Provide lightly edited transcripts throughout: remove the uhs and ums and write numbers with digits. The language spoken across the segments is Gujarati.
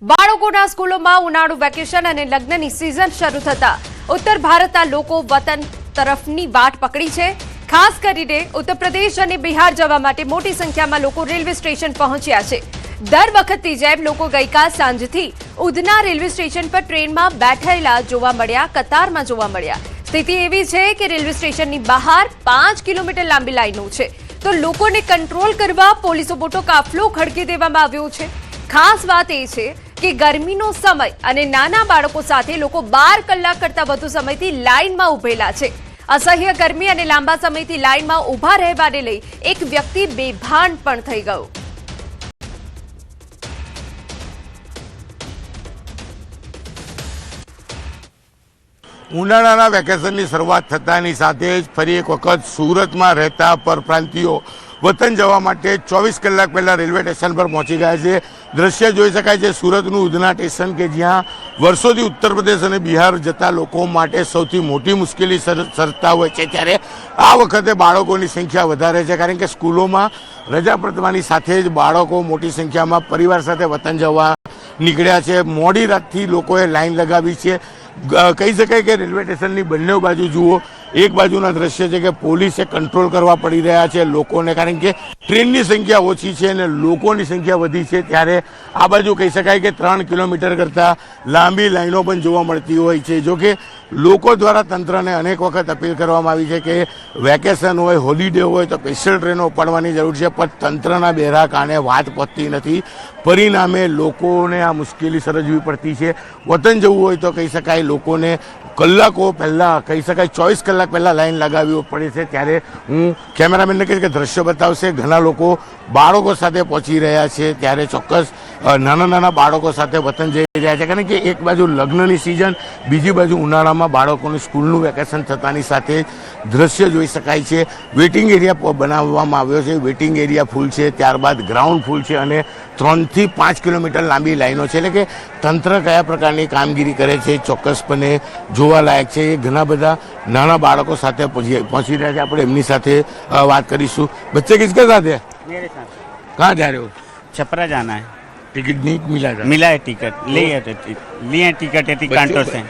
બાળકોના સ્કૂલોમાં ઉનાળુ વેકેશન અને લગ્નની સિઝન શરૂ થતા ઉત્તર ભારતના લોકો વતન તરફની વાટ પકડી છે। ખાસ કરીને ઉત્તર પ્રદેશ અને બિહાર જવા માટે મોટી સંખ્યામાં લોકો રેલવે સ્ટેશન પહોંચ્યા છે। દર વખતની જેમ લોકો ગઈકાલ સાંજથી ઉધના રેલવે સ્ટેશન પર ટ્રેનમાં બેઠેલા જોવા મળ્યા, કતારમાં જોવા મળ્યા। સ્થિતિ એવી છે કે રેલવે સ્ટેશનની બહાર 5 કિલોમીટર લાંબી લાઈનો છે, તો લોકોને કંટ્રોલ કરવા પોલીસો મોટો કાફલો ખડકી દેવામાં આવ્યો છે। ખાસ વાત એ છે કે ગરમીનો સમય અને નાના બાળકો સાથે લોકો 12 કલાક કરતા વધુ સમયથી લાઈનમાં ઉભેલા છે। અસહ્ય ગરમી અને લાંબા સમયથી લાઈનમાં ઊભા રહેવાને લઈ એક વ્યક્તિ બેભાન પણ થઈ ગયો। ઉનાળાના વેકેશનની શરૂઆત થતાની સાથે જ ફરી એક વખત સુરતમાં રહેતા પરપ્રાંતિયો વતન જવા માટે 24 કલાક પહેલાં રેલવે સ્ટેશન પર પહોંચી ગયા છે। દ્રશ્ય જોઈ શકાય છે સુરતનું ઉધના સ્ટેશન કે જ્યાં વર્ષોથી ઉત્તર પ્રદેશ અને બિહાર જતા લોકો માટે સૌથી મોટી મુશ્કેલી સર્જતા હોય છે, ત્યારે આ વખતે બાળકોની સંખ્યા વધારે છે, કારણ કે સ્કૂલોમાં રજા પડવાની સાથે જ બાળકો મોટી સંખ્યામાં પરિવાર સાથે વતન જવા નીકળ્યા છે। મોડી રાતથી લોકોએ લાઈન લગાવી છે। કહી શકાય કે રેલવે સ્ટેશનની બંને બાજુ જુઓ, એક બાજુના દ્રશ્ય છે કે પોલીસે કંટ્રોલ કરવા પડી રહ્યા છે લોકોને, કારણ કે ટ્રેનની સંખ્યા ઓછી છે અને લોકોની સંખ્યા વધી છે। ત્યારે આ બાજુ કહી શકાય કે 3 કિલોમીટર કરતાં લાંબી લાઈનો પણ જોવા મળતી હોય છે। જોકે લોકો દ્વારા તંત્રને અનેક વખત અપીલ કરવામાં આવી છે કે વેકેશન હોય, હોલિડે હોય તો સ્પેશિયલ ટ્રેનો ઉપાડવાની જરૂર છે, પણ તંત્રના બેરા કારણે વાત પહોંચતી નથી। પરિણામે લોકોને આ મુશ્કેલી સર્જવી પડતી છે। વતન જવું હોય તો કહી શકાય લોકોને કલાકો પહેલાં, કહી શકાય 24 કલાક પહેલાં લાઈન લગાવવી પડે છે। ત્યારે હું કેમેરામેનને કહીશ કે દ્રશ્ય બતાવશે, ઘણા લોકો બાળકો સાથે પહોંચી રહ્યા છે, ત્યારે ચોક્કસ નાના નાના બાળકો સાથે વતન જઈ રહ્યા છે, કારણ કે એક બાજુ લગ્નની સિઝન, બીજી બાજુ ઉનાળામાં બાળકોની સ્કૂલનું વેકેશન થતાની સાથે દ્રશ્ય જોઈ શકાય છે। વેઇટિંગ એરિયા બનાવવામાં આવ્યો છે, વેઇટિંગ એરિયા ફૂલ છે, ત્યારબાદ ગ્રાઉન્ડ ફૂલ છે અને 3 થી 5 કિલોમીટર લાંબી લાઈનો છે। એટલે કે તંત્ર કયા પ્રકારની કામગીરી કરે છે ચોક્કસપણે જોવાલાયક છે। એ ઘણા બધા નાના બાળકો સાથે પહોંચી રહ્યા છે, આપણે એમની સાથે વાત કરીશું। બચ્ચે કિસકે સાથ હે? मेरे साथ। कहाँ जा रहे हो? छपरा जाना है। टिकट नहीं मिला था? मिला है टिकट, लिए टिकट है काउंटर से।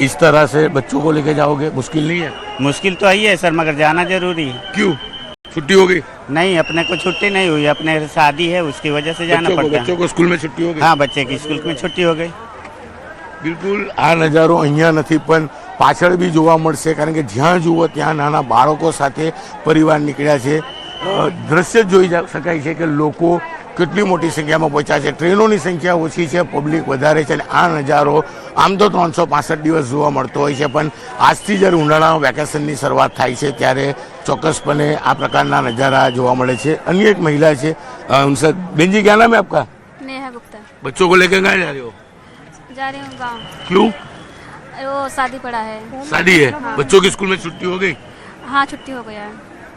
इस तरह से बच्चों को लेके जाओगे, मुश्किल नहीं है? मुश्किल तो आई है सर, मगर जाना जरूरी है। क्यों? छुट्टी हो गई? नहीं, अपने को छुट्टी नहीं हुई, अपने शादी है उसकी वजह से जाना पड़ता बच्चों है। को स्कूल में छुट्टी हो गई? हाँ, बच्चे की स्कूल में छुट्टी हो गई। બિલકુલ આ નજારો અહીંયા નથી પણ પાછળ બી જોવા મળશે, કારણ કે જ્યાં જુઓ ત્યાં નાના બાળકો સાથે પરિવાર નીકળ્યા છે। દ્રશ્ય જોઈ શકાય છે કે લોકો કેટલી મોટી સંખ્યામાં પહોંચ્યા છે। ટ્રેનોની સંખ્યા ઓછી છે, પબ્લિક વધારે છે અને આ નજારો આમ તો 365 દિવસ જોવા મળતો હોય છે, પણ આજથી જ્યારે ઉનાળાના વેકેશનની શરૂઆત થાય છે ત્યારે ચોક્કસપણે આ પ્રકારના નજારા જોવા મળે છે। અન્ય એક મહિલા છે, ઉનसे બેનજી क्या नाम है आपका? नेहा गुप्ता। बच्चों को लेकर कहाँ जा रहे हो? जा रही हूँ गाँव। क्यों? वो शादी पड़ा है। शादी है? बच्चों की स्कूल में छुट्टी हो गई? हाँ, छुट्टी हो गया है।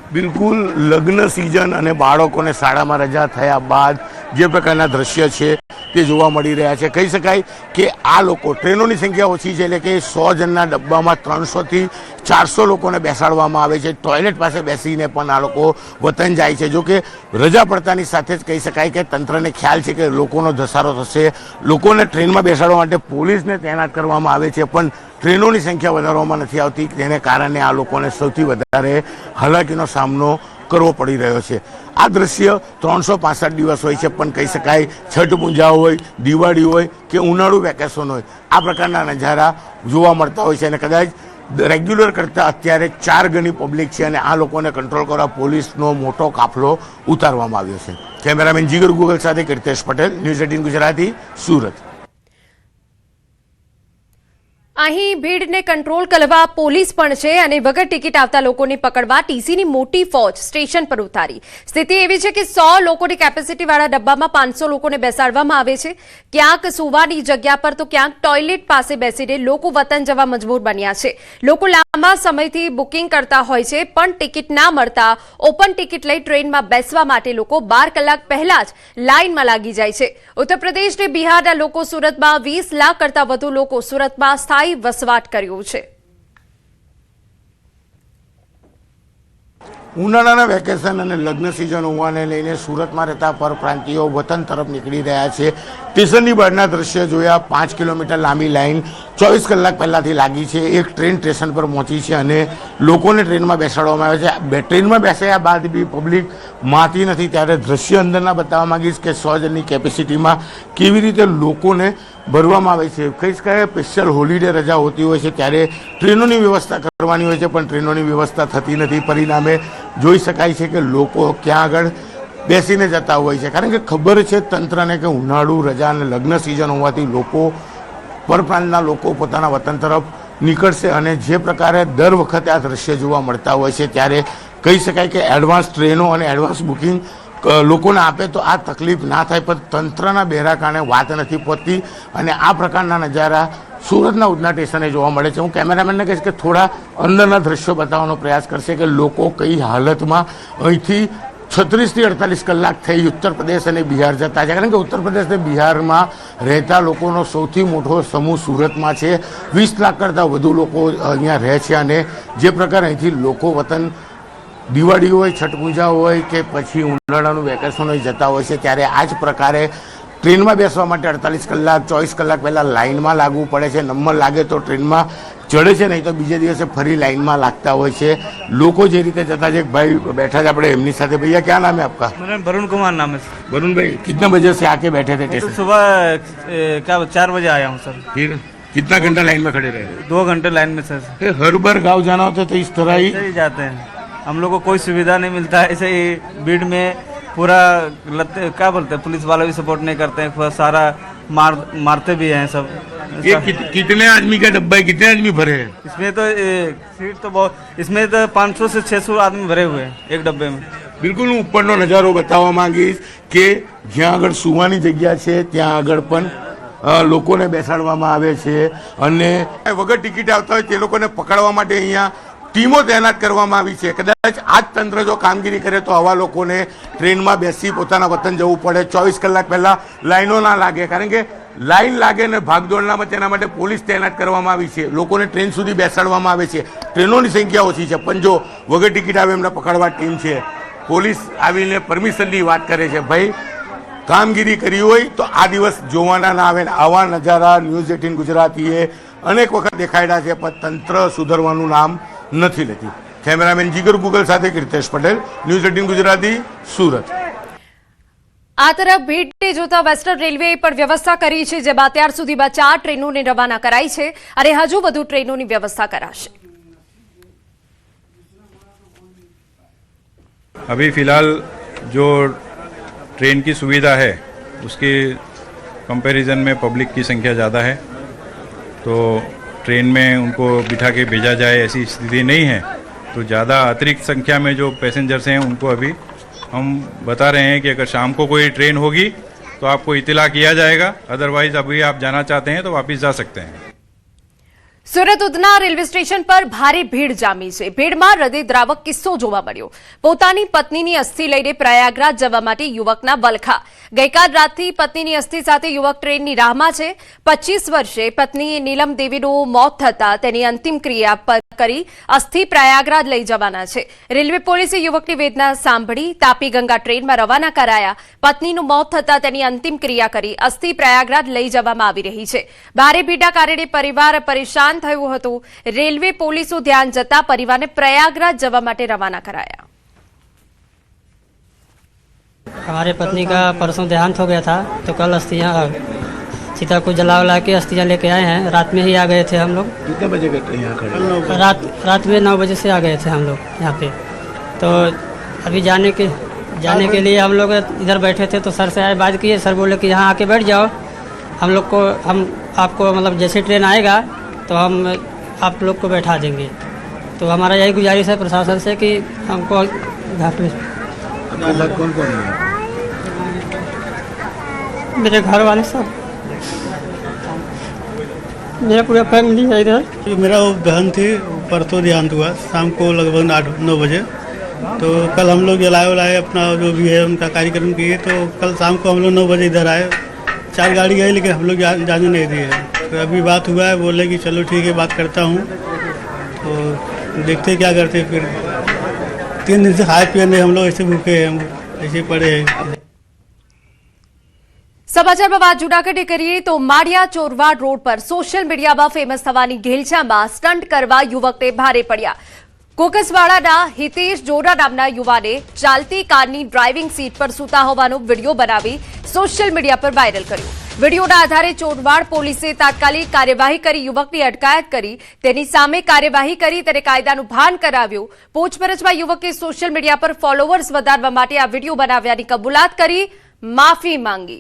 બિલકુલ લગ્ન સિઝન અને બાળકોને શાળામાં રજા થયા બાદ જે પ્રકારના દ્રશ્ય છે તે જોવા મળી રહ્યા છે। કહી શકાય કે આ લોકો, ટ્રેનોની સંખ્યા ઓછી છે, એટલે કે 100 જણના ડબ્બામાં 300 થી 400 લોકોને બેસાડવામાં આવે છે। ટોયલેટ પાસે બેસીને પણ આ લોકો વતન જાય છે। જો કે રજા પડતાની સાથે જ કહી શકાય કે તંત્રને ખ્યાલ છે કે લોકોનો ધસારો થશે, લોકોને ટ્રેનમાં બેસાડવા માટે પોલીસને તૈનાત કરવામાં આવે છે, પણ ટ્રેનોની સંખ્યા વધારવામાં નથી આવતી, તેને કારણે આ લોકોને સૌથી વધારે હાલાકીનો સામનો કરવો પડી રહ્યો છે। આ દ્રશ્ય 365 દિવસ હોય છે, પણ કહી શકાય છઠ પૂજા હોય, દિવાળી હોય કે ઉનાળુ વેકેશન હોય, આ પ્રકારના નજારા જોવા મળતા હોય છે અને કદાચ રેગ્યુલર કરતાં અત્યારે 4 ગણી પબ્લિક છે અને આ લોકોને કંટ્રોલ કરવા પોલીસનો મોટો કાફલો ઉતારવામાં આવ્યો છે। કેમેરામેન જીગર ગૂગલ સાથે કીર્તેશ પટેલ, ન્યૂઝ 18 ગુજરાતી, સુરત। અહીં ભીડને કંટ્રોલ કરવા પોલીસ પણ છે અને વગર ટિકિટ આવતા લોકોને પકડવા ટીસીની મોટી ફોજ સ્ટેશન પર ઉતારી। સ્થિતિ એવી છે કે 100 લોકોની કેપેસિટીવાળા ડબ્બામાં 500 લોકોને બેસાડવામાં આવે છે। ક્યાંક સુવાની જગ્યા પર તો ક્યાંક ટોયલેટ પાસે બેસીને લોકો વતન જવા મજબૂર બન્યા છે। લોકો લાંબા સમયથી બુકિંગ કરતા હોય છે, પણ ટિકિટ ના મળતા ઓપન ટિકિટ લઈ ટ્રેનમાં બેસવા માટે લોકો 12 કલાક પહેલા જ લાઇનમાં લાગી જાય છે। ઉત્તર પ્રદેશ અને બિહારના લોકો સુરતમાં 20 લાખ કરતાં વધુ લોકો સુરતમાં સ્થાયી વસવાટ કર્યો છે। ઉનાળાના વેકેશન અને લગ્ન સિઝન હોવાને લઈને સુરતમાં રહેતા પરપ્રાંતિયો વતન તરફ નીકળી રહ્યા છે. સ્ટેશનની બહારના દ્રશ્ય જોયા. 5 કિલોમીટર લાંબી લાઈન 24 કલાક પહેલાંથી લાગી છે. એક ટ્રેન સ્ટેશન પર પહોંચી છે અને લોકોને ટ્રેનમાં બેસાડવામાં આવે છે. ટ્રેનમાં બેસાડ્યા બાદ બી પબ્લિક માતી નથી. ત્યારે દ્રશ્ય અંદરના બતાવવા માંગીશ કે 100 જણની કેપેસિટીમાં કેવી રીતે લોકોને ભરવામાં આવે છે. કઈ શકાય સ્પેશિયલ હોલિડે રજા હોતી હોય છે ત્યારે ટ્રેનોની વ્યવસ્થા કરવાની હોય છે, પણ ટ્રેનોની વ્યવસ્થા થતી નથી. પરિણામે જોઈ શકાય છે કે લોકો ક્યાં આગળ બેસીને જતા હોય છે, કારણ કે ખબર છે તંત્રને કે ઉનાળુ રજા અને લગ્ન સિઝન હોવાથી લોકો પરપ્રાંતના લોકો પોતાના વતન તરફ નીકળશે. અને જે પ્રકારે દર વખતે આ દ્રશ્ય જોવા મળતા હોય છે ત્યારે કહી શકાય કે એડવાન્સ ટ્રેનો અને એડવાન્સ બુકિંગ લોકોને આપે તો આ તકલીફ ના થાય, પણ તંત્રના બેરા કારણે વાત નથી પહોંચતી. અને આ પ્રકારના નજારા સુરતના ઉધના સ્ટેશને જોવા મળે છે. હું કેમેરામેનને કહીશ કે થોડા અંદરના દ્રશ્યો બતાવવાનો પ્રયાસ કરશે કે લોકો કઈ હાલતમાં અહીંથી 36 થી 48 કલાક થઈ ઉત્તર પ્રદેશ અને બિહાર જતા છે. કારણ કે ઉત્તર પ્રદેશ અને બિહારમાં રહેતા લોકોનો સૌથી મોટો સમૂહ સુરતમાં છે. 20 લાખ કરતાં વધુ લોકો અહીંયા રહે છે. અને જે પ્રકારે અહીંથી લોકો વતન દિવાળી હોય, છઠ પૂજા હોય કે પછી ઉનાળાનું વેકેશન હોય જતા હોય છે, ત્યારે આ જ પ્રકારે ટ્રેનમાં બેસવા માટે 48 કલાક 24 કલાક પહેલાં લાઇનમાં લાગવું પડે છે. નંબર લાગે તો ટ્રેનમાં ચડે છે, નહીં તો બીજે દિવસે ફરી લાઇનમાં લાગતા હોય છે. લોકો જે રીતે જતા છે, ભાઈ બેઠા છે આપણે એમની સાથે. ભैया क्या नाम है आपका? मेरा वरुण कुमार नाम है। वरुण भाई कितने बजे से आके बैठे थे तो स्टेशन? सुबह क्या 4 बजे आया हूँ सर। फिर कितना घंटा लाइन में खड़े रहे? 2 घंटे लाइन में सर। हर बार गाँव जाना होता है तो इस तरह ही ऐसे ही जाते हैं हम लोग को, कोई सुविधा नहीं मिलता है। ऐसे ही भीड़ में पूरा क्या बोलते हैं, पुलिस वाले भी सपोर्ट नहीं करते हैं, पूरा सारा मारते भी हैं सब। ये कितने आदमी का डब्बा है, कितने आदमी भरे हैं? इसमें तो सीट तो बहुत, इसमें तो 500 से 600 आदमी भरे हुए हैं एक डब्बे में। બિલકુલ હું ઉપરનો નજારો બતાવવા માંગીશ કે જ્યાં આગળ સુવાની જગ્યા છે ત્યાં આગળ પણ લોકોને બેસાડવામાં આવે છે અને વગર ટિકિટ આવતા હોય તે લોકોને પકડવા માટે અહીંયા ટીમો તૈનાત કરવામાં આવી છે. કદાચ આ જ તંત્ર જો કામગીરી કરે તો આવા લોકોને ટ્રેનમાં બેસી પોતાના વતન જવું પડે. 24 કલાક પહેલાં લાઈનો ના લાગે, કારણ કે લાઈન લાગે ને ભાગદોડનામાં તેના માટે પોલીસ તૈનાત કરવામાં આવી છે. લોકોને ટ્રેન સુધી બેસાડવામાં આવે છે. ટ્રેનોની સંખ્યા ઓછી છે, પણ જો વગર ટિકિટ આવે એમને પકડવા ટીમ છે. પોલીસ આવીને પરમિશનની વાત કરે છે. ભાઈ કામગીરી કરી હોય તો આ દિવસ જોવાના ના આવે. આવા નજારા ન્યૂઝ 18 ગુજરાતીએ અનેક વખત દેખાડ્યા છે, પણ તંત્ર સુધરવાનું નામ નથી લેતી. કેમેરામેન જીગર ગુગલ સાથે કીર્તેશ પટેલ, ન્યૂઝ 18 ગુજરાતી, સુરત. આ તરફ ભીડને જોતા વેસ્ટર્ન રેલવેએ પણ વ્યવસ્થા કરી છે, જેમાં અત્યાર સુધીમાં 4 ટ્રેનોને રવાના કરાઈ છે અને હજુ વધુ ટ્રેનોની વ્યવસ્થા कराશે. अभी फ़िलहाल जो ट्रेन की सुविधा है उसके कंपैरिजन में पब्लिक की संख्या ज़्यादा है, तो ट्रेन में उनको बिठा के भेजा जाए ऐसी स्थिति नहीं है. तो ज़्यादा अतिरिक्त संख्या में जो पैसेंजर्स हैं उनको अभी हम बता रहे हैं कि अगर शाम को कोई ट्रेन होगी तो आपको इत्तला किया जाएगा. अदरवाइज अभी आप जाना चाहते हैं तो वापस जा सकते हैं. સુરત ઉધના રેલવે સ્ટેશન પર ભારે ભીડ જામી છે. ભીડમાં હૃદયદ્રાવક કિસ્સો જોવા મળ્યો. પોતાની પત્નીની અસ્થિ લઈને પ્રયાગરાજ જવા માટે યુવકના વલખા. ગઈકાલ રાતથી પત્નીની અસ્થિ સાથે યુવક ટ્રેનની રાહમાં છે. 25 વર્ષે પત્ની નીલમ દેવીનું મોત થતા તેની અંતિમ ક્રિયા કરી અસ્થિ પ્રયાગરાજ લઈ જવાના છે. રેલવે પોલીસે યુવકની વેદના સાંભળી તાપી ગંગા ટ્રેનમાં રવાના કરાયા. પત્નીનું મોત થતા તેની અંતિમ ક્રિયા કરી અસ્થિ પ્રયાગરાજ લઈ જવામાં આવી રહી છે. ભારે ભીડના કારણે પરિવાર પરેશાન થયું હતું. રેલવે પોલીસો ધ્યાન જતા પરિવારને પ્રયાગરાજ જવા માટે રવાના કરાયા. हमारे पत्नी का परसों देहांत हो गया था, तो कल अस्थियाँ सीता को जला उला के अस्थियाँ लेके आए हैं. रात में ही आ गए थे हम लोग. कितने बजे गए यहाँ खड़े? रात में 9 बजे से आ गए थे हम लोग यहाँ पे. तो अभी जाने के लिए हम लोग इधर बैठे थे, तो सर से आए बात किए. सर बोले कि यहाँ आके बैठ जाओ, हम आपको मतलब जैसे ट्रेन आएगा तो हम आप लोग को बैठा देंगे. तो हमारा यही गुजारिश है प्रशासन से कि हमको घाट में. कौन कौन है? मेरे घर वाले सब, मेरा पूरा फैमिली है इधर. मेरा वो बहन थी, परसों देहांत हुआ शाम को लगभग 8-9 बजे. तो कल हम लोग जलाए उलाए अपना जो भी है उनका कार्यक्रम किए. तो कल शाम को हम लोग 9 बजे इधर आए. 4 गाड़ी गई लेकिन हम लोग जाने नहीं दिए. तो अभी बात हुआ है, बोले कि चलो ठीक है बात करता हूँ, तो देखते क्या करते फिर. 3 दिन से खाए पिए नहीं, हम लोग ऐसे भूखे हैं, हम ऐसे पड़े हैं। સમાચારમાં વાત જૂનાગઢે કરીએ તો માળિયા ચોરવાડ રોડ પર સોશિયલ મીડિયામાં ફેમસ થવાની ઘેલછામાં સ્ટન્ટ કરવા યુવકને ભારે પડ્યા. કોકસવાડાના હિતેશ જોરા નામના યુવાને ચાલતી કારની ડ્રાઇવિંગ સીટ પર સૂતા હોવાનો વિડીયો બનાવી સોશિયલ મીડિયા પર વાયરલ કર્યો. વિડીયોના આધારે ચોરવાડ પોલીસે તાત્કાલિક કાર્યવાહી કરી યુવકની અટકાયત કરી તેની સામે કાર્યવાહી કરી તેને કાયદાનું ભાન કરાવ્યું. પૂછપરછમાં યુવકે સોશિયલ મીડિયા પર ફોલોવર્સ વધારવા માટે આ વિડીયો બનાવ્યાની કબૂલાત કરી માફી માંગી.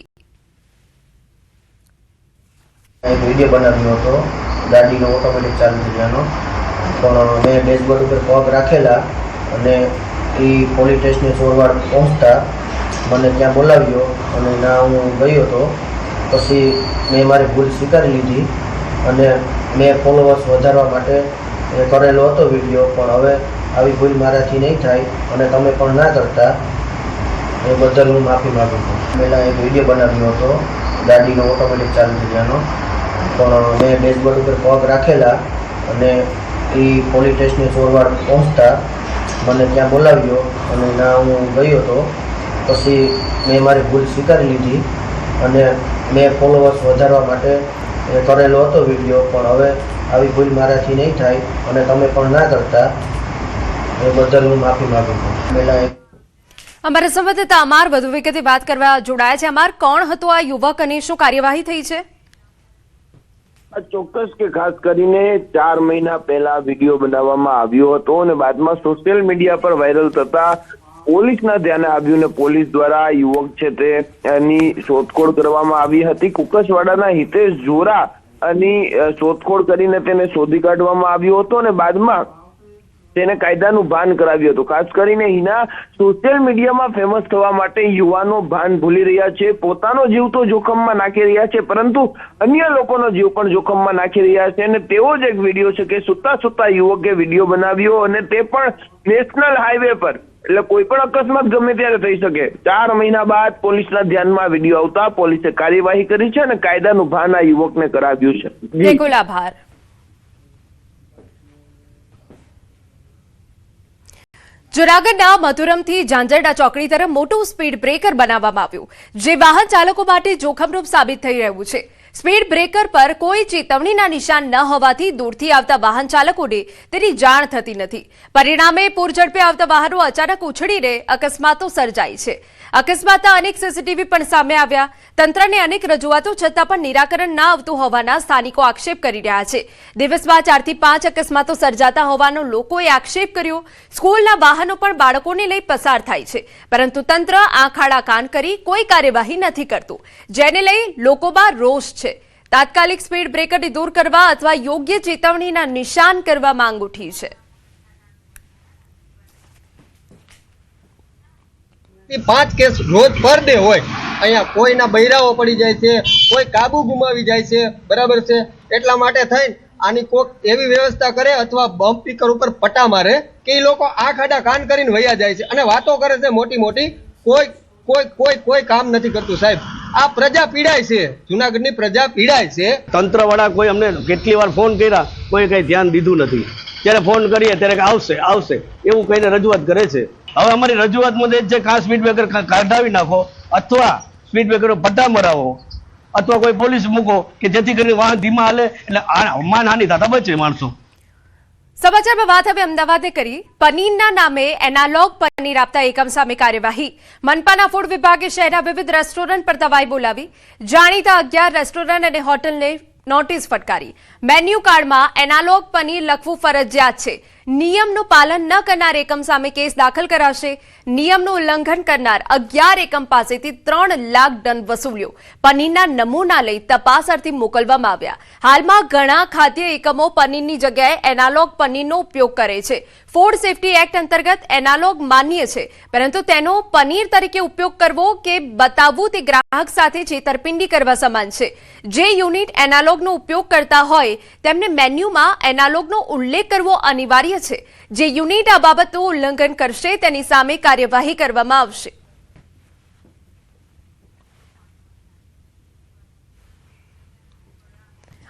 એક વિડીયો બનાવ્યો હતો ગાડીનો ઓટોમેટિક ચાલુ થઈ ગયાનો, પણ મેં ડેશબોર્ડ ઉપર પગ રાખેલા અને એ પોલીસ સ્ટેશને ચોરવાડ પહોંચતા મને ત્યાં બોલાવ્યો અને ના હું ગયો હતો. પછી મેં મારી ભૂલ સ્વીકારી લીધી અને મેં ફોલોવર્સ વધારવા માટે કરેલો હતો વિડીયો, પણ હવે આવી ભૂલ મારાથી નહીં થાય અને તમે પણ ના કરતા એ બદલ હું માફી માગું છું. પહેલાં એક વિડીયો બનાવ્યો હતો ગાડીનો ઓટોમેટિક ચાલુ થઈ ગયાનો, પણ મેં ડેશબોર્ડ ઉપર પગ રાખેલા અને એ પોલીસ સ્ટેશને ચોરવાડ પહોંચતા મને ત્યાં બોલાવ્યો અને ના હું ગયો હતો. પછી મેં મારી ભૂલ સ્વીકારી લીધી અને મેં ફોલોવર્સ વધારવા માટે કરેલો હતો વિડીયો, પણ હવે આવી ભૂલ મારાથી નહીં થાય અને તમે પણ ના કરતા એ બદલ હું માફી માગું છું. પહેલાં અમારા સંવાદદાતા અમાર વધુ વિગતે વાત કરવા જોડાયા છે. અમાર, કોણ હતો આ યુવક અને શું કાર્યવાહી થઈ છે? ચોક્કસ કે ખાસ કરીને 4 મહિના પહેલા વિડીયો બનાવવામાં આવ્યો હતો અને બાદમાં સોશિયલ મીડિયા પર વાયરલ થતા પોલીસના ધ્યાને આવ્યું ને પોલીસ દ્વારા યુવક છે તેની શોધખોળ કરવામાં આવી હતી. કુકસવાડાના હિતેશ જોરા ની શોધખોળ કરીને તેને શોધી કાઢવામાં આવ્યો હતો અને બાદમાં તેને કાયદાનું ભાન કરાવ્યું હતું. ખાસ કરીને હિના સોશિયલ મીડિયામાં ફેમસ થવા માટે યુવાનો ભાન ભૂલી રહ્યા છે, પોતાનો જીવ તો જોખમમાં નાખી રહ્યા છે પરંતુ અન્ય લોકોનો જીવ પણ જોખમમાં નાખી રહ્યા છે. અને તેવો જ એક વિડીયો છે કે સુતા યુવકે વિડીયો બનાવ્યો અને તે પણ નેશનલ હાઈવે પર, એટલે કોઈ પણ અકસ્માત ગમે ત્યારે થઈ શકે. 4 મહિના બાદ પોલીસના ધ્યાનમાં વિડીયો આવતા પોલીસે કાર્યવાહી કરી છે અને કાયદાનું ભાન આ યુવકને કરાવ્યું છે. બિલકુલ, આભાર. જૂનાગઢના મથુરમથી ઝાંઝરડા ચોકડી તરફ મોટું સ્પીડ બ્રેકર બનાવવામાં આવ્યું, જે વાહન ચાલકો માટે જોખમરૂપ સાબિત થઈ રહ્યું છે. સ્પીડ બ્રેકર પર કોઈ ચેતવણીના નિશાન ન હોવાથી દૂરથી આવતા વાહન ચાલકોને તેની જાણ થતી નથી. પરિણામે પૂરઝડપે આવતા વાહનો અચાનક ઉછળીને અકસ્માતો સર્જાય છે. અકસ્માતના અનેક સીસીટીવી પણ સામે આવ્યા. તંત્રને અનેક રજૂઆતો છતાં પણ નિરાકરણ ન આવતું હોવાના સ્થાનિકો આક્ષેપ કરી રહ્યા છે. દિવસમાં 4 થી 5 અકસ્માતો સર્જાતા હોવાનો લોકોએ આક્ષેપ કર્યો. સ્કૂલના વાહનો પણ બાળકોને લઈ પસાર થાય છે, પરંતુ તંત્ર આંખ આડા કાન કરી કોઈ કાર્યવાહી નથી કરતું, જેને લઈ લોકોમાં રોષ છે. તાત્કાલિક સ્પીડ બ્રેકરને દૂર કરવા અથવા યોગ્ય ચેતવણીના નિશાન કરવા માંગ ઉઠી છે. 5 કેસ રોજ પર ડે હોય. અહીંયા કોઈના બૈરાઓ પડી જાય છે, કોઈ કાબુ ગુમાવી જાય છે, બરાબર છે. એટલા માટે થઈને આની કોક એવી વ્યવસ્થા કરે અથવા બમ્પ સ્પીકર ઉપર પટ્ટા મારે કે એ લોકો આંખ આડા કાન કરીને વયા જાય છે અને વાતો કરે છે મોટી મોટી. કોઈ કામ નથી કરતું સાહેબ. આ પ્રજા પીડાય છે, જુનાગઢની પ્રજા પીડાય છે. તંત્ર વાળા કોઈ અમને કેટલી વાર ફોન કર્યા, કોઈ કઈ ધ્યાન દીધું નથી. જ્યારે ફોન કરીએ ત્યારે આવશે એવું કહીને રજૂઆત કરે છે. હવે અમારી રજૂઆત મુદ્દે છે કે આ સ્પીડ બ્રેકર કાઢાવી નાખો અથવા સ્પીડ બ્રેકર પટ્ટા મરાવો અથવા કોઈ પોલીસ મૂકો કે જેથી કરીને વાહન ધીમા હાલે એટલે માનહાનિ થતા બચે માણસો. સમાચારમાં વાત હવે અમદાવાદે કરી. પનીરના નામે એનાલોગ પનીર આપતા એકમ સામે કાર્યવાહી. મનપાના ફૂડ વિભાગે શહેરના વિવિધ રેસ્ટોરન્ટ પર તવાઈ બોલાવી. જાણીતા 11 રેસ્ટોરન્ટ અને હોટલને નોટિસ ફટકારી. મેન્યુ કાર્ડમાં એનાલોગ પનીર લખવું ફરજિયાત છે. નિયમનું પાલન ન કરનાર એકમ સામે કેસ દાખલ કરાશે. નિયમનું ઉલ્લંઘન કરનાર 11 એકમ પાસેથી 3 લાખ દંડ વસૂલ્યો. પનીરના નમૂના લઈ તપાસ અર્થે મોકલવામાં આવ્યા. હાલમાં ઘણા ખાદ્ય એકમો પનીરની જગ્યાએ એનાલોગ પનીરનો ઉપયોગ કરે છે. ફૂડ સેફ્ટી એક્ટ અંતર્ગત એનાલોગ માન્ય છે, પરંતુ તેનો પનીર તરીકે ઉપયોગ કરવો કે બતાવવું તે ગ્રાહક સાથે છેતરપિંડી કરવા સમાન છે. જે યુનિટ એનાલોગનો ઉપયોગ કરતા હોય તેમને મેન્યુમાં એનાલોગનો ઉલ્લેખ કરવો અનિવાર્ય છે. જે યુનિટ આ બાબતનું ઉલ્લંઘન કરશે તેની સામે કાર્યવાહી કરવામાં આવશે.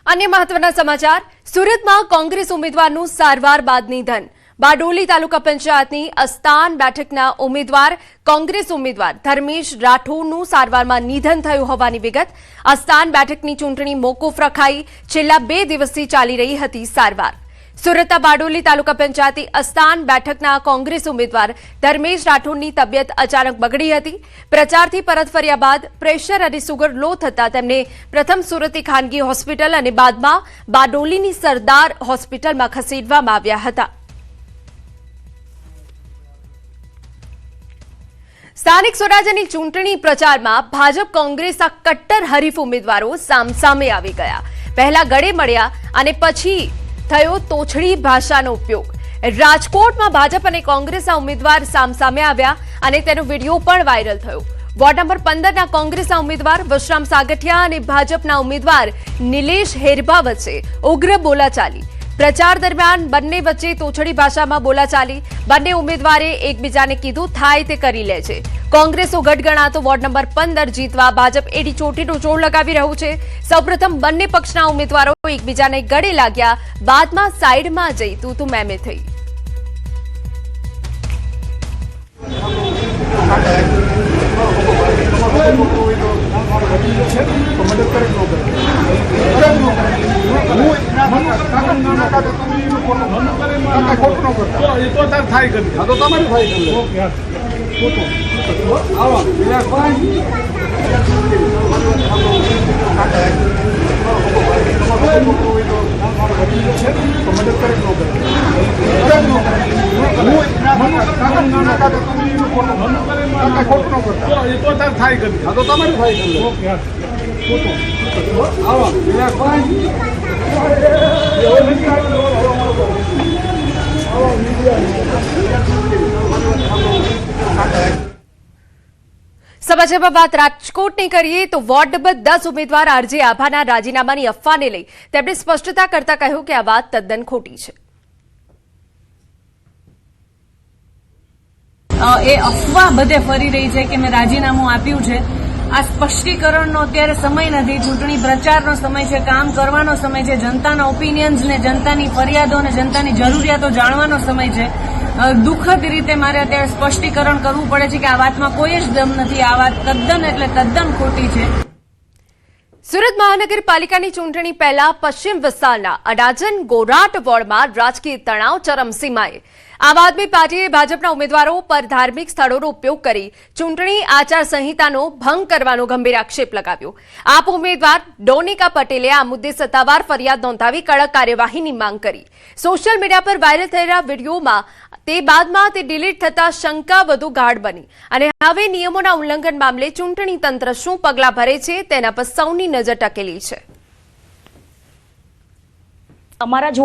અન્ય મહત્વના સમાચાર. સુરતમાં કોંગ્રેસ ઉમેદવારનું સારવાર બાદ નિધન. બારડોલી તાલુકા પંચાયતની અસ્તાન બેઠકના ઉમેદવાર કોંગ્રેસ ઉમેદવાર ધર્મેશ રાઠોડનું સારવારમાં નિધન થયું હોવાની વિગત. અસ્તાન બેઠકની ચૂંટણી મોકૂફ રખાઈ. છેલ્લા 2 દિવસથી ચાલી રહી હતી સારવાર. સુરતના બારડોલી તાલુકા પંચાયતની અસ્તાન બેઠકના કોંગ્રેસ ઉમેદવાર ધર્મેશ રાઠોડની તબિયત અચાનક બગડી હતી. પ્રચારથી પરત ફર્યા બાદ પ્રેશર અને સુગર લો થતા તેમને પ્રથમ સુરતની ખાનગી હોસ્પિટલ અને બાદમાં બારડોલીની સરદાર હોસ્પિટલમાં ખસેડવામાં આવ્યા હતા. સ્થાનિક સ્વરાજ્યની ચૂંટણી પ્રચારમાં ભાજપ કોંગ્રેસના કટ્ટર હરીફ ઉમેદવારો સામસામે આવી ગયા. પહેલા ગળે મળ્યા અને પછી થયો તોછડી ભાષાનો ઉપયોગ. રાજકોટમાં ભાજપ અને કોંગ્રેસના ઉમેદવાર સામસામે આવ્યા અને તેનો વિડીયો પણ વાયરલ થયો. વોર્ડ નંબર 15ના કોંગ્રેસના ઉમેદવાર વશરામ સાગઠિયા અને ભાજપના ઉમેદવાર નિલેશ હેરભા વચ્ચે ઉગ્ર બોલાચાલી. પ્રચાર દરમિયાન બંને વચ્ચે તોછડી ભાષામાં બોલાચાલી. બંને ઉમેદવારે એકબીજાને કીધું થાય તે કરી લે છે. કોંગ્રેસો ગઢ ગણાતો વોર્ડ નંબર 15 જીતવા ભાજપ એડી ચોટીનો જોર લગાવી રહ્યું છે. સૌપ્રથમ બંને પક્ષના ઉમેદવારો એકબીજાને ગળે લાગ્યા, બાદમાં સાઈડમાં જઈ તું મેમે થઈ. સમાચારમાં વાત રાજકોટની કરીએ તો વોર્ડ નંબર 10 ઉમેદવાર આરજે આભાના રાજીનામાની અફવાને લઈ તેમણે સ્પષ્ટતા કરતા કહ્યું કે આ વાત તદ્દન ખોટી છે. એ અફવા બધે ફરી રહી છે કે મેં રાજીનામું આપ્યું છે. આ સ્પષ્ટીકરણનો અત્યારે સમય નથી. ચૂંટણી પ્રચારનો સમય છે, કામ કરવાનો સમય છે, જનતાના ઓપિનિયન્સ ને જનતાની ફરિયાદો અને જનતાની જરૂરિયાતો જાણવાનો સમય છે. દુઃખદ રીતે મારે અત્યારે સ્પષ્ટીકરણ કરવું પડે છે કે આ વાતમાં કોઈ જ દમ નથી. આ વાત તદ્દન એટલે તદ્દન ખોટી છે. સુરત મહાનગરપાલિકાની ચૂંટણી પહેલા પશ્ચિમ વિસ્તારના અડાજણ ગોરાટ વોર્ડમાં રાજકીય તણાવ ચરમસીમાએ. આમ આદમી પાર્ટીએ ભાજપના ઉમેદવારો પર ધાર્મિક સ્થળોનો ઉપયોગ કરી ચૂંટણી આચારસંહિતાનો ભંગ કરવાનો ગંભીર આક્ષેપ લગાવ્યો. આપ ઉમેદવાર ડોનિકા પટેલે આ મુદ્દે સત્તાવાર ફરિયાદ નોંધાવી કડક કાર્યવાહીની માંગ કરી. સોશિયલ મીડિયા પર વાયરલ થયેલા વિડીયોમાં તે બાદમાં તે ડિલીટ થતા શંકા વધુ ગાઢ બની અને હવે નિયમોના ઉલ્લંઘન મામલે ચૂંટણી તંત્ર શું પગલાં ભરે છે તેના પર સૌની નજર ટકેલી છે. અમારા જ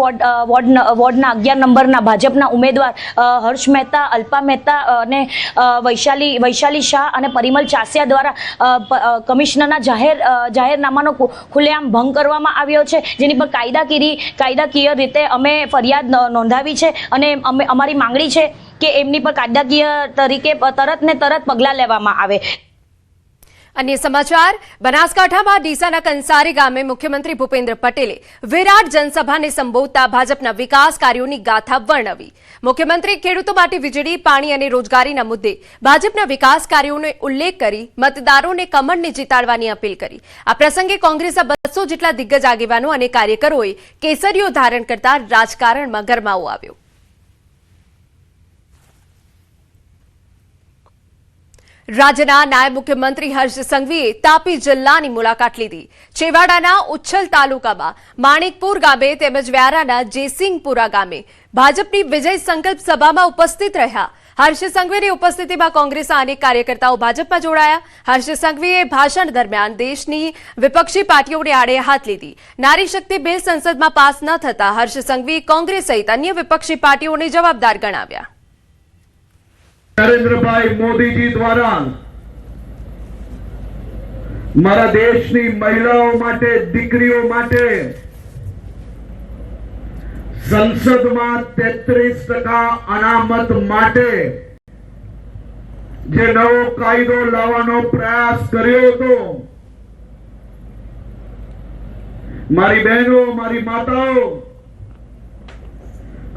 વોર્ડના 11 નંબરના ભાજપના ઉમેદવાર હર્ષ મહેતા, અલ્પા મહેતા અને વૈશાલી શાહ અને પરિમલ ચાસિયા દ્વારા કમિશનરના જાહેરનામાનો ખુલ્લેઆમ ભંગ કરવામાં આવ્યો છે, જેની પર કાયદાકીય રીતે અમે ફરિયાદ નોંધાવી છે અને અમારી માંગણી છે કે એમની પર કાયદાકીય તરીકે તરત પગલાં લેવામાં આવે. અન્ય સમાચાર, બનાસકાંઠામાં ડીસાના કંસારી ગામે મુખ્યમંત્રી ભૂપેન્દ્ર પટેલે વિરાટ જનસભાને સંબોધતા ભાજપના વિકાસ કાર્યોની ગાથા વર્ણવી. મુખ્યમંત્રી ખેડૂતો માટે વીજળી, પાણી અને રોજગારીના મુદ્દે ભાજપના વિકાસ કાર્યોનો ઉલ્લેખ કરી મતદારોને કમળને જીતાડવાની અપીલ કરી. આ પ્રસંગે કોંગ્રેસના 200 જેટલા દિગ્ગજ આગેવાનો અને કાર્યકરોએ કેસરીઓ ધારણ કરતા રાજકારણમાં ગરમાવો આવ્યો. રાજ્યના નાયબ મુખ્યમંત્રી હર્ષ સંઘવીએ તાપી જિલ્લાની મુલાકાત લીધી. છેવાડાના ઉચ્છલ તાલુકામાં માણિકપુર ગામે તેમજ વ્યારાના જેસિંગપુરા ગામે ભાજપની વિજય સંકલ્પ સભામાં ઉપસ્થિત રહ્યા. હર્ષ સંઘવીની ઉપસ્થિતિમાં કોંગ્રેસના અનેક કાર્યકર્તાઓ ભાજપમાં જોડાયા. હર્ષ સંઘવીએ ભાષણ દરમિયાન દેશની વિપક્ષી પાર્ટીઓને આડે હાથ લીધી. નારી શક્તિ બિલ સંસદમાં પાસ ન થતા હર્ષ સંઘવીએ કોંગ્રેસ સહિત અન્ય વિપક્ષી પાર્ટીઓને જવાબદાર ગણાવ્યા. નરેન્દ્રભાઈ મોદીજી દ્વારા મારા દેશની મહિલાઓ માટે, દીકરીઓ માટે સંસદમાં 33% અનામત માટે જે નવો કાયદો લાવવાનો પ્રયાસ કર્યો હતો, મારી બહેનો, મારી માતાઓ,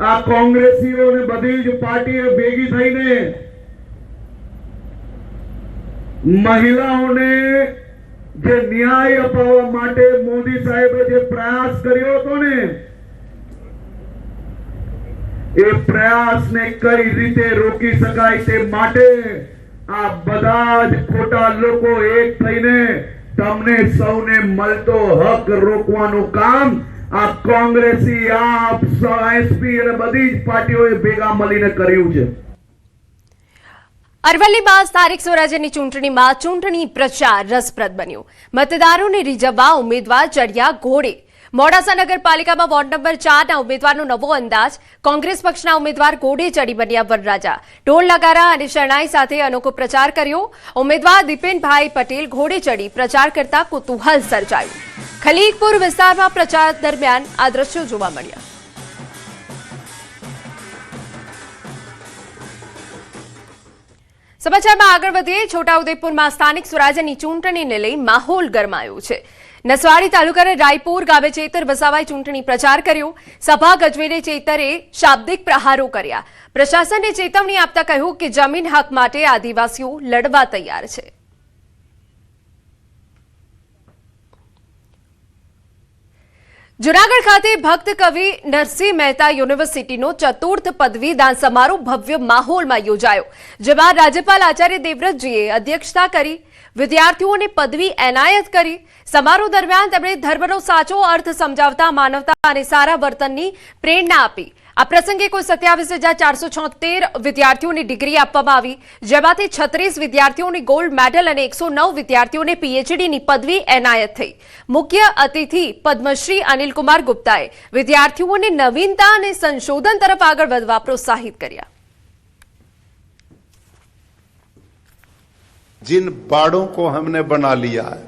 આ કોંગ્રેસીઓને બધી જ પાર્ટીએ ભેગી થઈને મહિલાઓને જે ન્યાય અપાવવા માટે મોદી સાહેબે જે પ્રયાસ કર્યો હતો ને, એ પ્રયાસને કઈ રીતે રોકી શકાય તે માટે આ બધા જ ખોટા લોકો એક થઈને તમને સૌને મળતો હક રોકવાનું કામ આ કોંગ્રેસી, આપ, એસપી અને બધી જ પાર્ટીઓએ ભેગા મળીને કર્યું છે. અરવલ્લીમાં સ્થાનિક સ્વરાજ્યની ચૂંટણીમાં ચૂંટણી પ્રચાર રસપ્રદ બન્યો. મતદારોને રીઝવવા ઉમેદવાર ચડ્યા ઘોડે. મોડાસા નગરપાલિકામાં વોર્ડ નંબર 4ના ઉમેદવારનો નવો અંદાજ. કોંગ્રેસ પક્ષના ઉમેદવાર ઘોડે ચડી બન્યા વરરાજા. ઢોલ નગારા અને શરણાઈ સાથે અનોખો પ્રચાર કર્યો. ઉમેદવાર દીપેનભાઈ પટેલ ઘોડે ચડી પ્રચાર કરતા કુતૂહલ સર્જાયું. ખલીકપુર વિસ્તારમાં પ્રચાર દરમિયાન આ દ્રશ્યો જોવા મળ્યા. સમાચારમાં આગળ વધીએ. છોટાઉદેપુરમાં સ્થાનિક સ્વરાજ્યની ચૂંટણીને લઈ માહોલ ગરમાયો છે. નસવાડી તાલુકાના રાયપુર ગામે ચેતર વસાવાએ ચૂંટણી પ્રચાર કર્યો. સભા ગજવીને ચેતરે શાબ્દિક પ્રહારો કર્યા. પ્રશાસનને ચેતવણી આપતા કહ્યું કે જમીન હક માટે આદિવાસીઓ લડવા તૈયાર છે. જૂનાગઢ ખાતે ભક્ત કવિ નરસિંહ મહેતા યુનિવર્સિટીનો ચતુર્થ પદવીદાન સમારોહ ભવ્ય માહોલમાં યોજાયો, જેમાં રાજ્યપાલ આચાર્ય દેવવ્રતજીએ અધ્યક્ષતા કરી વિદ્યાર્થીઓને પદવી એનાયત કરી. સમારોહ દરમિયાન તેમણે ધર્મનો સાચો અર્થ સમજાવતા માનવતા અને સારા વર્તનની પ્રેરણા આપી. આ પ્રસંગે કુલ 27,476 વિદ્યાર્થીઓને ડિગ્રી આપવામાં આવી, જેમાંથી 36 વિદ્યાર્થીઓને ગોલ્ડ મેડલ અને 109 વિદ્યાર્થીઓને પીએચડીની પદવી એનાયત થઈ. મુખ્ય અતિથિ પદ્મશ્રી અનિલકુમાર ગુપ્તાએ વિદ્યાર્થીઓને નવીનતા અને સંશોધન તરફ આગળ વધવા પ્રોત્સાહિત કર્યા. जिन बाड़ों को हमने बना लिया है,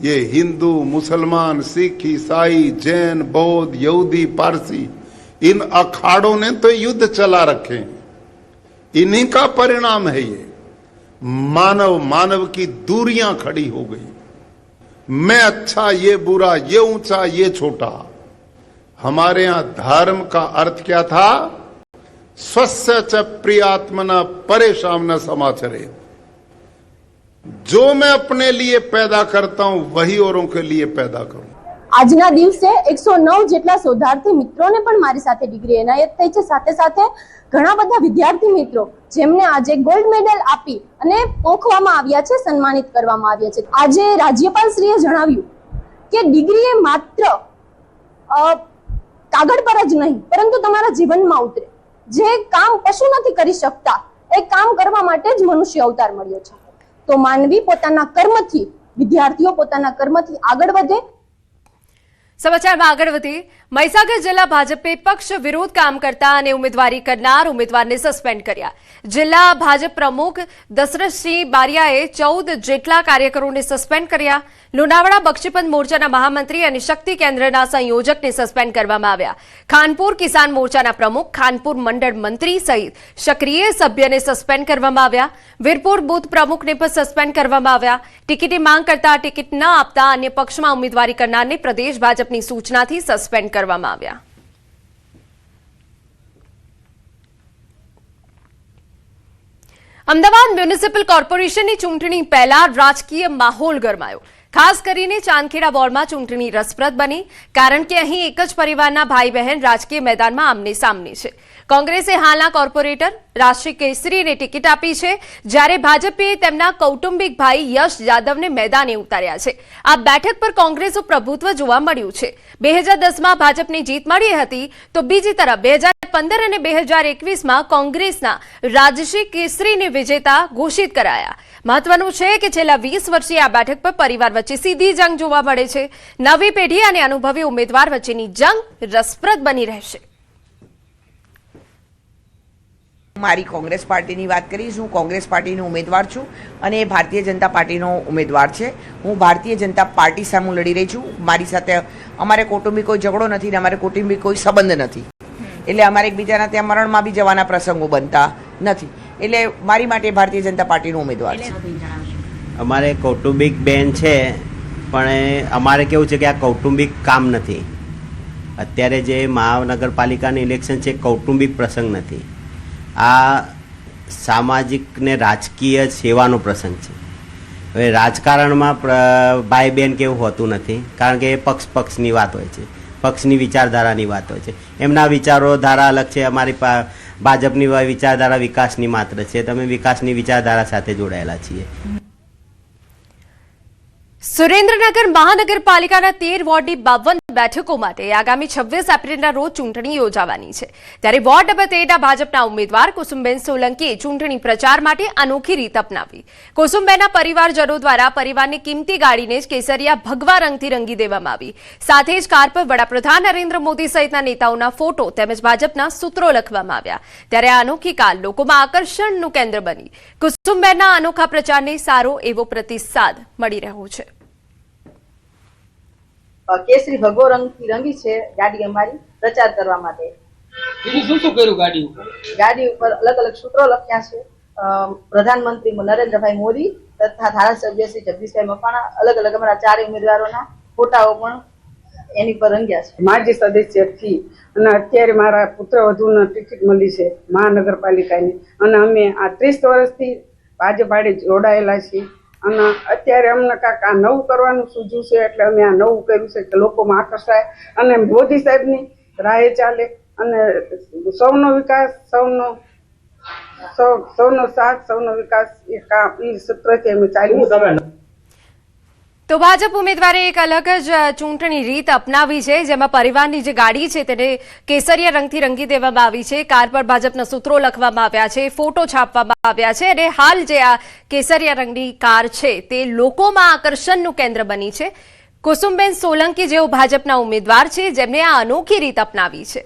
ये हिंदू, मुसलमान, सिख, ईसाई, जैन, बौद्ध, यहूदी, पारसी, इन अखाड़ों ने तो युद्ध चला रखे हैं. इन्हीं का परिणाम है ये. मानव मानव की दूरियां खड़ी हो गई. मैं अच्छा, ये बुरा, ये ऊंचा, ये छोटा. हमारे यहां धर्म का अर्थ क्या था? स्वस्य च प्रियात्मना परेशान समाचरे. जो मैं अपने लिए पैदा करता हूं वही औरों के लिए पैदा करूं. આજના દિવસે 109 જેટલા શોધાર્થી મિત્રોને પણ મારી સાથે ડિગ્રી એનાયત થઈ છે. સાથે સાથે ઘણા બધા વિદ્યાર્થી મિત્રો જેમને આજે ગોલ્ડ મેડલ આપી અને પોખવામાં આવ્યા છે, સન્માનિત કરવામાં આવ્યા છે. આજે રાજ્યપાલશ્રીએ જણાવ્યું કે ડિગ્રી એ માત્ર કાગળ પર જ નહીં પરંતુ તમારા જીવનમાં ઉતરે. જે કામ પશુ નથી કરી શકતા એ કામ કરવા માટે જ મનુષ્ય અવતાર મળ્યો છે. તો માનવી પોતાના કર્મથી, વિદ્યાર્થીઓ પોતાના કર્મથી આગળ વધે. સમાચારમાં આગળ વધી. મહીસાગર જિલ્લા ભાજપે પક્ષ વિરોધ કામ કરતા અને ઉમેદવારી કરનાર ઉમેદવારને સસ્પેન્ડ કર્યા. જિલ્લા ભાજપ પ્રમુખ દશરથસિંહ બારિયાએ 14 જેટલા કાર્યકરોને સસ્પેન્ડ કર્યા. લુણાવાડા બક્ષીપંથ મોરચાના મહામંત્રી અને શક્તિ કેન્દ્રના સંયોજકને સસ્પેન્ડ કરવામાં આવ્યા. ખાનપુર કિસાન મોરચાના પ્રમુખ, ખાનપુર મંડળ મંત્રી સહિત સક્રિય સભ્યને સસ્પેન્ડ કરવામાં આવ્યા. વીરપુર બુથ પ્રમુખને પણ સસ્પેન્ડ કરવામાં આવ્યા. ટિકિટની માંગ કરતા ટિકિટ ન આપતા અન્ય પક્ષમાં ઉમેદવારી કરનારને પ્રદેશ ભાજપની સૂચનાથી સસ્પેન્ડ કરવામાં આવ્યા. અમદાવાદ મ્યુનિસિપલ કોર્પોરેશનની ચૂંટણી પહેલા રાજકીય માહોલ ગરમાયો. ખાસ કરીને ચાંદખેડા વોર્ડમાં ચૂંટણી રસપ્રદ બની, કારણ કે અહીં એક જ પરિવારના ભાઈ બહેન રાજકીય મેદાનમાં આમને સામને છે. કોંગ્રેસે હાલના કોર્પોરેટર રાશિ કેસરીને ટિકિટ આપી છે, જ્યારે ભાજપે તેમના કૌટુંબિક ભાઈ યશ જાદવને મેદાને ઉતાર્યા છે. આ બેઠક પર કોંગ્રેસનું પ્રભુત્વ જોવા મળ્યું છે. 2010માં ભાજપને જીત મળી હતી, તો બીજી તરફ 2015 અને 2021માં કોંગ્રેસના રાજશી કેસરીને વિજેતા ઘોષિત કરાયા. મહત્વનું છે કે છેલ્લા 20 વર્ષથી આ બેઠક પર પરિવાર વચ્ચે સીધી જંગ જોવા મળે છે. નવી પેઢી અને અનુભવી ઉમેદવાર વચ્ચેની જંગ રસપ્રદ બની રહેશે. મારી કોંગ્રેસ પાર્ટીની વાત કરીશ. હું કોંગ્રેસ પાર્ટીનો ઉમેદવાર છું અને એ ભારતીય જનતા પાર્ટીનો ઉમેદવાર છે. હું ભારતીય જનતા પાર્ટી સામે લડી રહી છું. મારી સાથે અમારે કૌટુંબિક કોઈ ઝઘડો નથી ને અમારે કૌટુંબિક કોઈ સંબંધ નથી. એટલે અમારે એકબીજાના ત્યાં મરણમાં બી જવાના પ્રસંગો બનતા નથી. એટલે મારી માટે ભારતીય જનતા પાર્ટીનો ઉમેદવાર છે. અમારે કૌટુંબિક બેન છે, પણ અમારે કેવું છે કે આ કૌટુંબિક કામ નથી. અત્યારે જે મહાનગરપાલિકાનું ઇલેક્શન છે કૌટુંબિક પ્રસંગ નથી, આ સામાજિક ને રાજકીય સેવાનો પ્રસંગ છે. હવે રાજકારણમાં ભાઈ બહેન કેવું હોતું નથી, કારણ કે એ પક્ષની વાત હોય છે, પક્ષની વિચારધારાની વાત હોય છે. એમના વિચારો ધારા અલગ છે, અમારી ભાજપની વિચારધારા વિકાસની માત્ર છે. તમે વિકાસની વિચારધારા સાથે જોડાયેલા છીએ. સુરેન્દ્રનગર મહાનગરપાલિકાના 13 વોર્ડની 52 બેઠકો માટે આગામી 26 એપ્રિલના રોજ ચૂંટણી યોજાવાની છે. ત્યારે વોર્ડ નંબર 13ના ભાજપના ઉમેદવાર કુસુમબેન સોલંકીએ ચૂંટણી પ્રચાર માટે અનોખી રીત અપનાવી. કુસુમબેનના પરિવારજનો દ્વારા પરિવારની કિંમતી ગાડીને જ કેસરિયા ભગવા રંગથી રંગી દેવામાં આવી. સાથે જ કાર પર વડાપ્રધાન નરેન્દ્ર મોદી સહિતના નેતાઓના ફોટો તેમજ ભાજપના સૂત્રો લખવામાં આવ્યા. ત્યારે આ અનોખી કાર લોકોમાં આકર્ષણનું કેન્દ્ર બની. કુસુમબેનના અનોખા પ્રચારને સારો એવો પ્રતિસાદ મળી રહ્યો છે. કેસરી ભગવો રંગથી રંગી છે ગાડી અમારી પ્રચાર કરવા માટે. શું શું કર્યું ગાડી ઉપર? ગાડી ઉપર અલગ અલગ સૂત્રો લખ્યા છે. પ્રધાનમંત્રી નરેન્દ્રભાઈ મોદી તથા ધારાસભ્ય શ્રી જગદીશભાઈ મકવાણા અલગ અલગ અમારા 4 ઉમેદવારોના ફોટાઓ પણ એની પર રંગ્યા છે. માજી સદસ્યથી અને અત્યારે મારા પુત્રવધુને ટિકિટ મળી છે મહાનગરપાલિકાની, અને અમે આ 30 વર્ષથી ભાજપ આડે જોડાયેલા છીએ. અને અત્યારે અમને કાંક આ નવું કરવાનું સૂઝ્યું છે, એટલે અમે આ નવું કર્યું છે કે લોકોમાં આકર્ષાય અને મોદી સાહેબની રાહે ચાલે અને સૌનો વિકાસ, સૌનો સાથ, સૌનો વિકાસ એ સૂત્રથી અમે ચાલ્યું. તો ભાજપ ઉમેદવારે એક અલગ જ ચૂંટણી રીત અપનાવી છે, જેમાં પરિવારની જે ગાડી છે તેને કેસરિયા રંગથી રંગી દેવામાં આવી છે. કાર પર ભાજપના સૂત્રો લખવામાં આવ્યા છે, ફોટો છાપવામાં આવ્યા છે અને હાલ જે આ કેસરિયા રંગની કાર છે તે લોકોમાં આકર્ષણનું કેન્દ્ર બની છે. કુસુમબેન સોલંકી જેઓ ભાજપના ઉમેદવાર છે, જેમણે આ અનોખી રીત અપનાવી છે.